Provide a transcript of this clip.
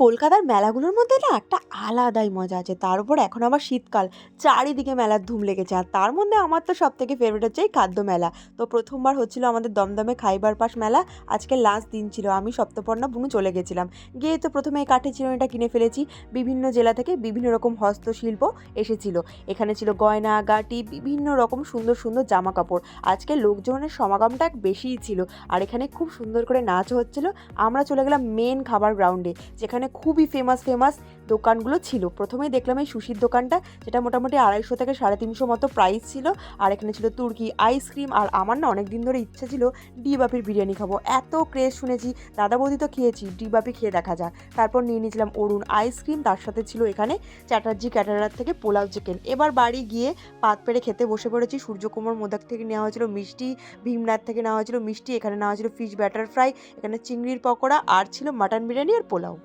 কলকাতার মেলাগুলোর মধ্যে না একটা আলাদাই মজা আছে। তার উপর এখন আবার শীতকাল। চারিদিকে মেলার ধুম লেগেছে। আর তার মধ্যে আমার তো সবথেকে ফেভারিট হচ্ছে এই খাদ্য মেলা। তো ১ম বার হচ্ছিল আমাদের দমদমে খাইবার পাস মেলা। আজকে লাস্ট দিন ছিল। আমি সপ্তপর্ণা, বুনু চলে গেছিলাম। গিয়ে তো ১ম এই কাঠের চিরুনিটা কিনে ফেলেছি। বিভিন্ন জেলা থেকে বিভিন্ন রকম হস্তশিল্প এসেছিল। এখানে ছিল গয়নাগাটি, বিভিন্ন রকম সুন্দর, সুন্দর জামাকাপড়। আজকে লোকজনের সমাগমটা বেশিই ছিল। আর এখানে খুব সুন্দর করে নাচও হচ্ছিল। আমরা চলে গেলাম মেন খাবার গ্রাউন্ডে, যেখানে খুবই ফেমাস ফেমাস দোকানগুলো ছিল। প্রথমেই দেখলাম এই সুশির দোকানটা, যেটা মোটামুটি ২৫০ থেকে ৩৫০ মতো প্রাইস ছিল। আর এখানে ছিল তুর্কি আইসক্রিম। আর আমার না অনেক দিন ধরে ইচ্ছা ছিল ডি বাপির বিরিয়ানি খাবো, এত ক্রেজ শুনেছি। দাদা বৌদি তো খেয়েছি, ডি বাপি খেয়ে দেখা যাক। তারপর নিয়ে নিয়েছিলাম অরুণ আইসক্রিম, তার সাথে ছিল এখানে চ্যাটার্জি ক্যাটারার থেকে পোলাও চিকেন। এবার বাড়ি গিয়ে পাত পেরে খেতে বসে পড়েছি। সূর্যকুমার মোদক থেকে নেওয়া হয়েছিল মিষ্টি, ভীমনাথ থেকে নেওয়া হয়েছিল মিষ্টি, এখানে নেওয়া হয়েছিল ফিশ ব্যাটার ফ্রাই, এখানে চিংড়ির পকোড়া, আর ছিল মাটন বিরিয়ানি আর পোলাও।